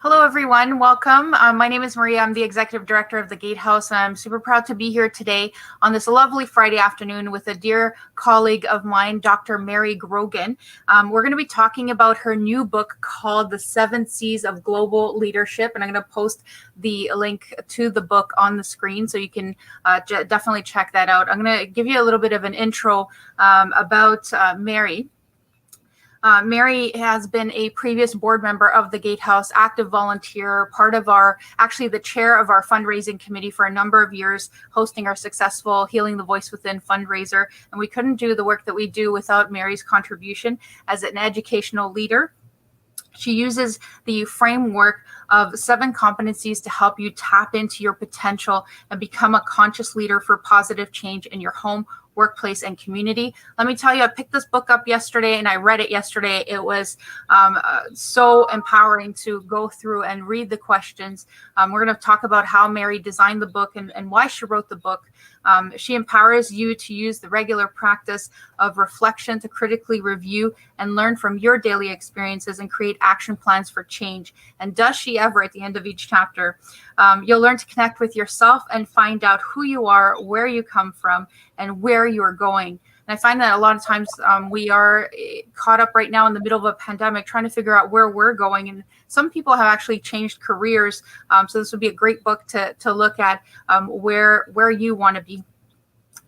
Hello, everyone. Welcome. My name is Maria. I'm the executive director of the Gatehouse, and I'm super proud to be here today on this lovely Friday afternoon with a dear colleague of mine, Dr. Mary Grogan. We're going to be talking about her new book called The 7 C's of Global Leadership, and I'm going to post the link to the book on the screen so you can definitely check that out. I'm going to give you a little bit of an intro about Mary. Mary has been a previous board member of the Gatehouse, active volunteer, part of actually the chair of our fundraising committee for a number of years, hosting our successful Healing the Voice Within fundraiser. And we couldn't do the work that we do without Mary's contribution as an educational leader. She uses the framework of 7 competencies to help you tap into your potential and become a conscious leader for positive change in your home, workplace, and community. Let me tell you, I picked this book up yesterday and I read it yesterday. It was so empowering to go through and read the questions. We're going to talk about how Mary designed the book and why she wrote the book. She empowers you to use the regular practice of reflection to critically review and learn from your daily experiences and create action plans for change. And does she ever at the end of each chapter? You'll learn to connect with yourself and find out who you are, where you come from, and where you're going. And I find that a lot of times we are caught up right now in the middle of a pandemic trying to figure out where we're going. And some people have actually changed careers. So this would be a great book to look at where you want to be.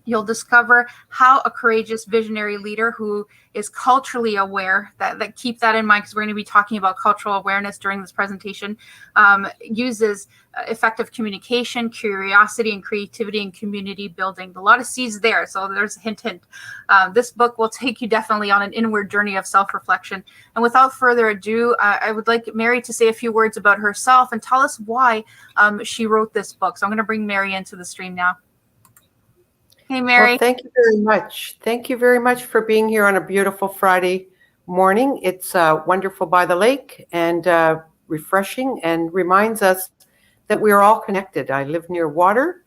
You'll discover how a courageous visionary leader who is culturally aware, that keep that in mind because we're going to be talking about cultural awareness during this presentation, uses effective communication, curiosity, and creativity and community building. A lot of C's there, so there's a hint. This book will take you definitely on an inward journey of self-reflection. And without further ado, I would like Mary to say a few words about herself and tell us why she wrote this book. So I'm going to bring Mary into the stream now. Hey, Mary. Well, thank you very much. Thank you very much for being here on a beautiful Friday morning. It's wonderful by the lake and refreshing and reminds us that we are all connected. I live near water,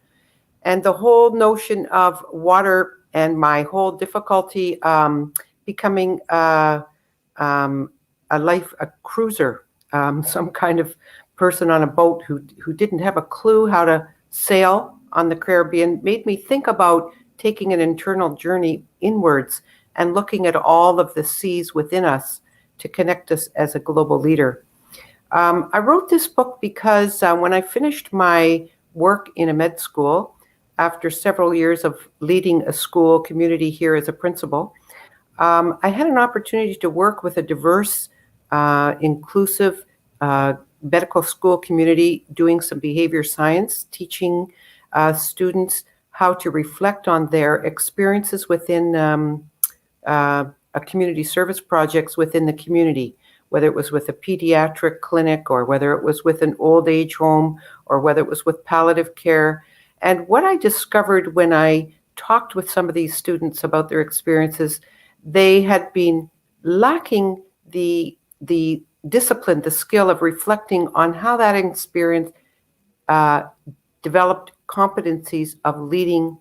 and the whole notion of water and my whole difficulty becoming a cruiser, some kind of person on a boat who didn't have a clue how to sail on the Caribbean made me think about taking an internal journey inwards and looking at all of the C's within us to connect us as a global leader. I wrote this book because when I finished my work in a med school, after several years of leading a school community here as a principal, I had an opportunity to work with a diverse, inclusive medical school community doing some behavior science, teaching students how to reflect on their experiences within a community service projects within the community, whether it was with a pediatric clinic or whether it was with an old age home or whether it was with palliative care. And what I discovered when I talked with some of these students about their experiences, they had been lacking the discipline, the skill of reflecting on how that experience developed competencies of leading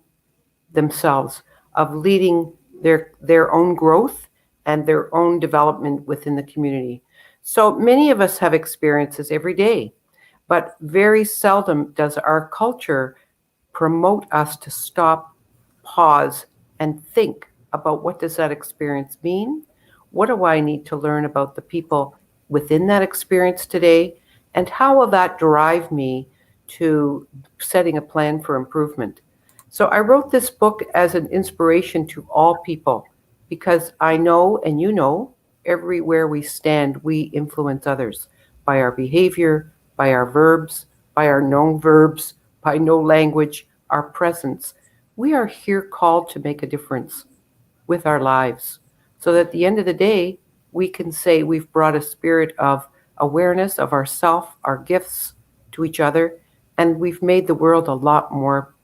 themselves, of leading their own growth and their own development within the community. So many of us have experiences every day, but very seldom does our culture promote us to stop, pause, and think about what does that experience mean? What do I need to learn about the people within that experience today? And how will that drive me to setting a plan for improvement? So I wrote this book as an inspiration to all people because I know, and you know, everywhere we stand, we influence others by our behavior, by our verbs, by our known verbs, by no language, our presence. We are here called to make a difference with our lives so that at the end of the day, we can say we've brought a spirit of awareness of ourself, our gifts to each other, and we've made the world a lot more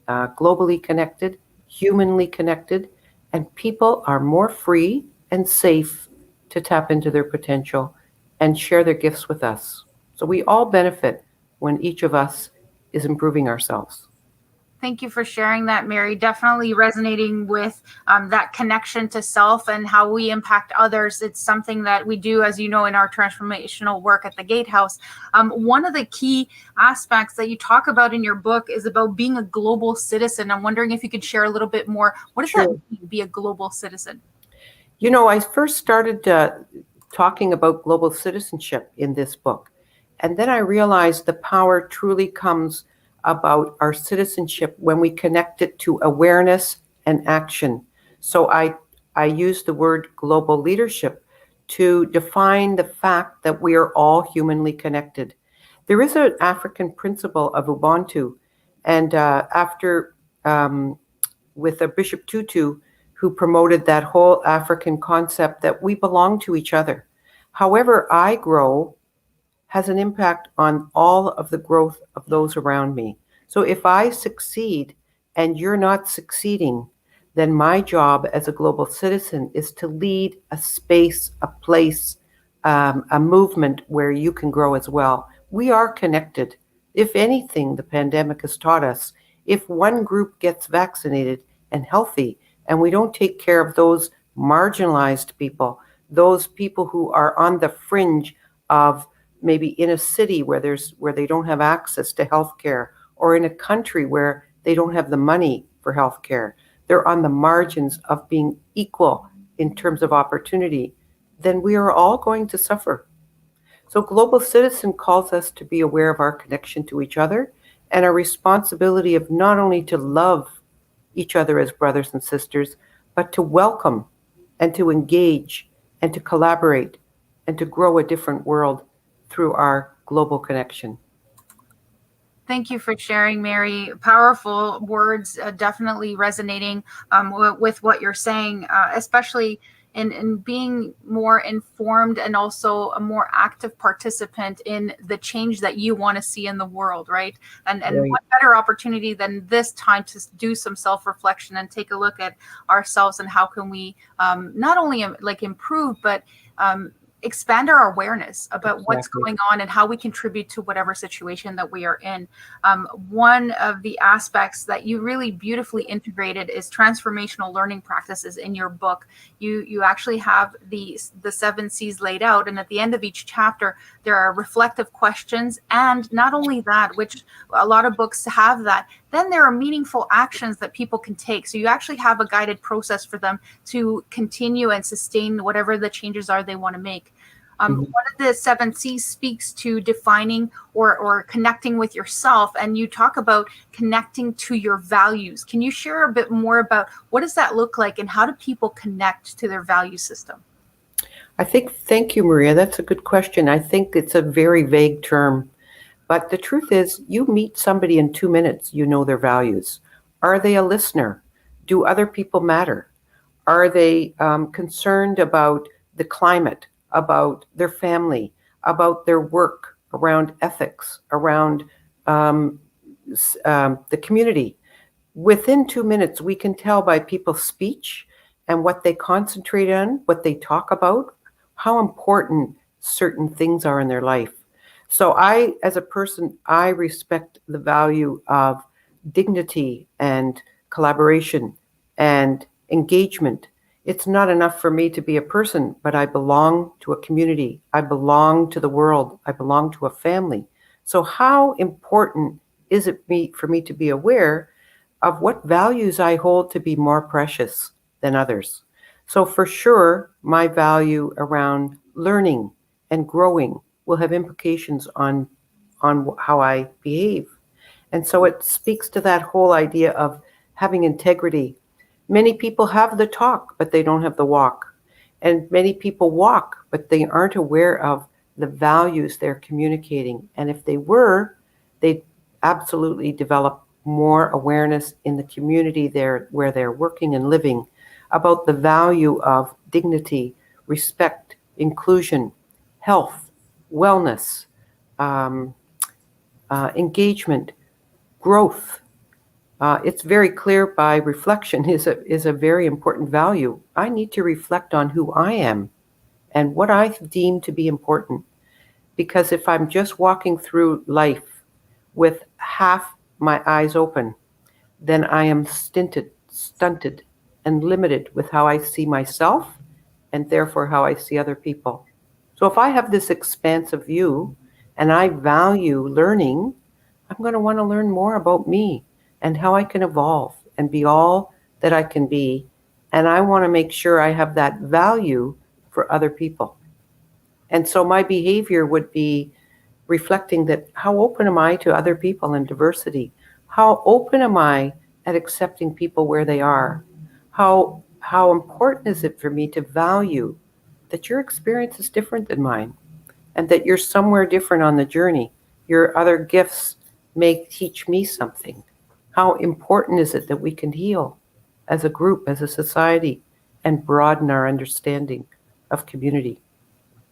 globally connected, humanly connected, and people are more free and safe to tap into their potential and share their gifts with us. So we all benefit when each of us is improving ourselves. Thank you for sharing that, Mary. Definitely resonating with that connection to self and how we impact others. It's something that we do, as you know, in our transformational work at the Gatehouse. One of the key aspects that you talk about in your book is about being a global citizen. I'm wondering if you could share a little bit more. What does that mean, be a global citizen? You know, I first started talking about global citizenship in this book. And then I realized the power truly comes about our citizenship when we connect it to awareness and action. So I use the word global leadership to define the fact that we are all humanly connected. There is an African principle of Ubuntu, and after with a Bishop Tutu, who promoted that whole African concept that we belong to each other. However I grow has an impact on all of the growth of those around me. So if I succeed and you're not succeeding, then my job as a global citizen is to lead a space, a place, a movement where you can grow as well. We are connected. If anything, the pandemic has taught us, if one group gets vaccinated and healthy, and we don't take care of those marginalized people, those people who are on the fringe of maybe in a city where they don't have access to healthcare, or in a country where they don't have the money for healthcare, they're on the margins of being equal in terms of opportunity, then we are all going to suffer. So Global Citizen calls us to be aware of our connection to each other and our responsibility of not only to love each other as brothers and sisters, but to welcome and to engage and to collaborate and to grow a different world through our global connection. Thank you for sharing, Mary. Powerful words, definitely resonating with what you're saying, especially in being more informed and also a more active participant in the change that you want to see in the world, right? And Right. what better opportunity than this time to do some self-reflection and take a look at ourselves and how can we not only like improve, but expand our awareness about what's Exactly. going on and how we contribute to whatever situation that we are in. One of the aspects that you really beautifully integrated is transformational learning practices in your book. You actually have the 7 C's laid out, and at the end of each chapter, there are reflective questions. And not only that, which a lot of books have that, then there are meaningful actions that people can take. So you actually have a guided process for them to continue and sustain whatever the changes are they want to make. One of the 7 C's speaks to defining or connecting with yourself, and you talk about connecting to your values. Can you share a bit more about what does that look like and how do people connect to their value system? Thank you, Maria. That's a good question. I think it's a very vague term, but the truth is, you meet somebody in 2 minutes, you know their values. Are they a listener? Do other people matter? Are they concerned about the climate, about their family, about their work, around ethics, around the community? Within 2 minutes, we can tell by people's speech and what they concentrate on, what they talk about, how important certain things are in their life. So as a person, I respect the value of dignity and collaboration and engagement. It's not enough for me to be a person, but I belong to a community. I belong to the world. I belong to a family. So how important is it for me to be aware of what values I hold to be more precious than others? So for sure, my value around learning and growing will have implications on how I behave. And so it speaks to that whole idea of having integrity. Many people have the talk, but they don't have the walk. And many people walk, but they aren't aware of the values they're communicating. And if they were, they'd absolutely develop more awareness in the community where they're working and living about the value of dignity, respect, inclusion, health, wellness, engagement, growth. It's very clear by reflection is a very important value. I need to reflect on who I am and what I deem to be important. Because if I'm just walking through life with half my eyes open, then I am stunted, and limited with how I see myself and therefore how I see other people. So if I have this expansive view and I value learning, I'm going to want to learn more about me and how I can evolve and be all that I can be. And I want to make sure I have that value for other people. And so my behavior would be reflecting that how open am I to other people and diversity? How open am I at accepting people where they are? How important is it for me to value that your experience is different than mine and that you're somewhere different on the journey? Your other gifts may teach me something. How important is it that we can heal as a group, as a society, and broaden our understanding of community?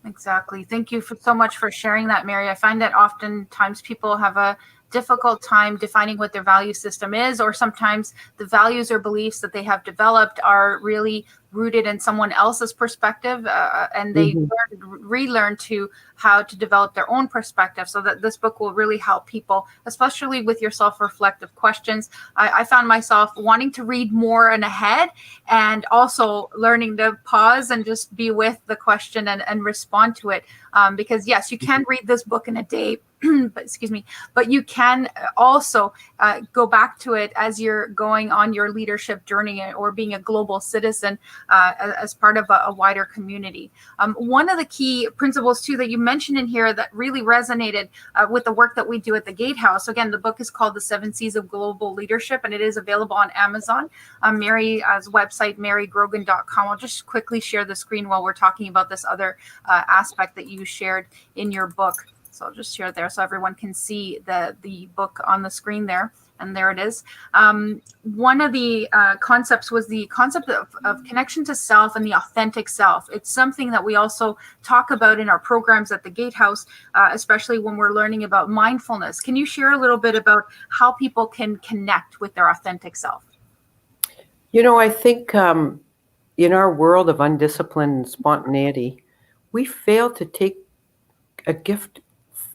Exactly. Thank you so much for sharing that, Mary. I find that oftentimes people have a difficult time defining what their value system is, or sometimes the values or beliefs that they have developed are really rooted in someone else's perspective, and they Mhm. relearn to how to develop their own perspective. So that this book will really help people, especially with your self-reflective questions. I found myself wanting to read more and ahead, and also learning to pause and just be with the question and respond to it. Because yes, you can read this book in a day, but excuse me, but you can also go back to it as you're going on your leadership journey or being a global citizen as part of a wider community. One of the key principles too that you mentioned in here that really resonated with the work that we do at the Gatehouse. Again, the book is called The 7 C's of Global Leadership, and it is available on Amazon. Mary's website, marygrogan.com. I'll just quickly share the screen while we're talking about this other aspect that you shared in your book. So I'll just share it there so everyone can see the book on the screen there. And there it is. One of the concepts was the concept of connection to self and the authentic self. It's something that we also talk about in our programs at the Gatehouse, especially when we're learning about mindfulness. Can you share a little bit about how people can connect with their authentic self? I think in our world of undisciplined and spontaneity, we fail to take a gift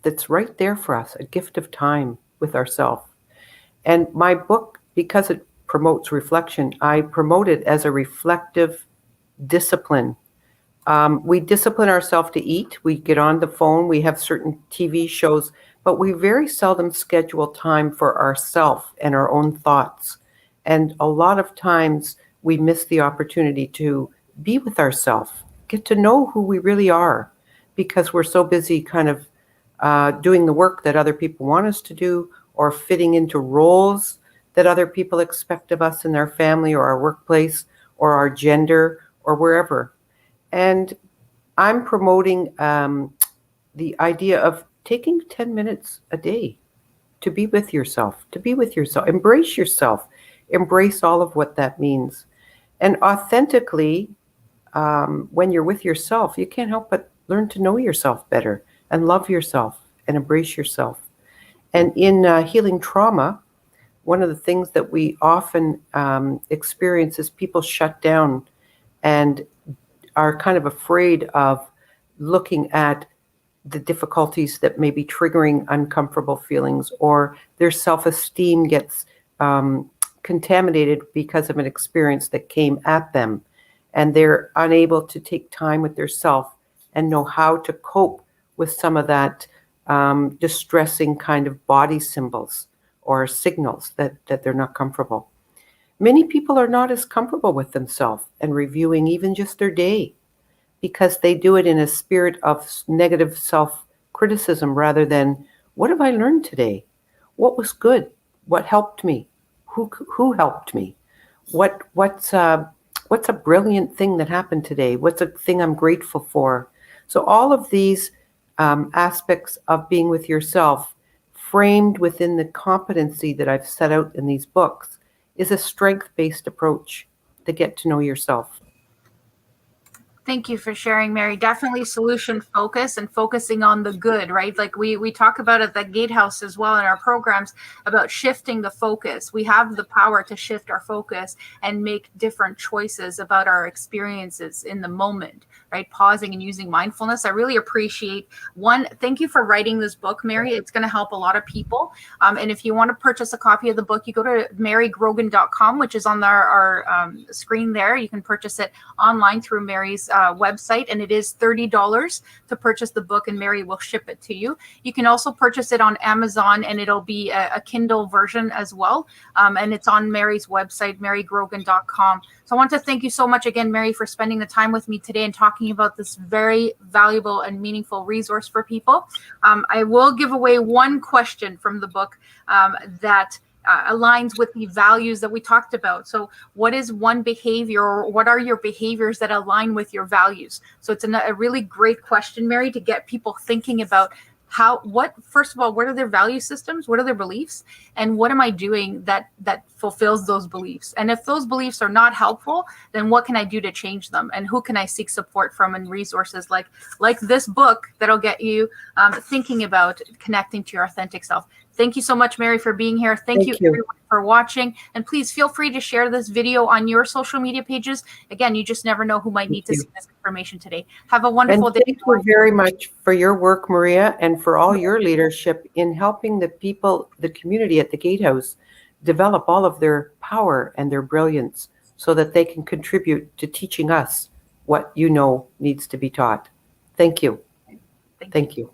that's right there for us, a gift of time with ourselves. And my book, because it promotes reflection, I promote it as a reflective discipline. We discipline ourselves to eat. We get on the phone. We have certain TV shows, but we very seldom schedule time for ourselves and our own thoughts. And a lot of times we miss the opportunity to be with ourselves, get to know who we really are, because we're so busy kind of doing the work that other people want us to do or fitting into roles that other people expect of us in their family or our workplace or our gender or wherever. And I'm promoting the idea of taking 10 minutes a day to be with yourself, embrace yourself, embrace all of what that means. And authentically, when you're with yourself, you can't help but learn to know yourself better and love yourself and embrace yourself. And in healing trauma, one of the things that we often experience is people shut down and are kind of afraid of looking at the difficulties that may be triggering uncomfortable feelings, or their self-esteem gets contaminated because of an experience that came at them, and they're unable to take time with their self and know how to cope with some of that distressing kind of body symbols or signals that they're not comfortable. Many people are not as comfortable with themselves and reviewing even just their day because they do it in a spirit of negative self-criticism rather than, what have I learned today? What was good? What helped me? Who helped me? What's a brilliant thing that happened today? What's a thing I'm grateful for? So all of these aspects of being with yourself, framed within the competency that I've set out in these books, is a strength-based approach to get to know yourself. Thank you for sharing, Mary. Definitely solution focus and focusing on the good, right? Like we talk about at the Gatehouse as well in our programs about shifting the focus. We have the power to shift our focus and make different choices about our experiences in the moment, right? Pausing and using mindfulness. I really appreciate thank you for writing this book, Mary. It's going to help a lot of people. And if you want to purchase a copy of the book, you go to marygrogan.com, which is on our screen there. You can purchase it online through Mary's website, and it is $30 to purchase the book, and Mary will ship it to you. You can also purchase it on Amazon, and it'll be a Kindle version as well. And it's on Mary's website, marygrogan.com. So I want to thank you so much again, Mary, for spending the time with me today and talking about this very valuable and meaningful resource for people. I will give away one question from the book that aligns with the values that we talked about. So what is one behavior, or what are your behaviors that align with your values? So it's a really great question, Mary, to get people thinking about first of all, what are their value systems? What are their beliefs? And what am I doing that fulfills those beliefs? And if those beliefs are not helpful, then what can I do to change them? And who can I seek support from, and resources like this book that'll get you thinking about connecting to your authentic self. Thank you so much, Mary, for being here. Thank you everyone for watching. And please feel free to share this video on your social media pages. Again, you just never know who might need to see this information today. Have a wonderful day. Thank you very much for your work, Maria, and for all your leadership in helping the people, the community at the Gatehouse, develop all of their power and their brilliance so that they can contribute to teaching us what you know needs to be taught. Thank you. Thank you.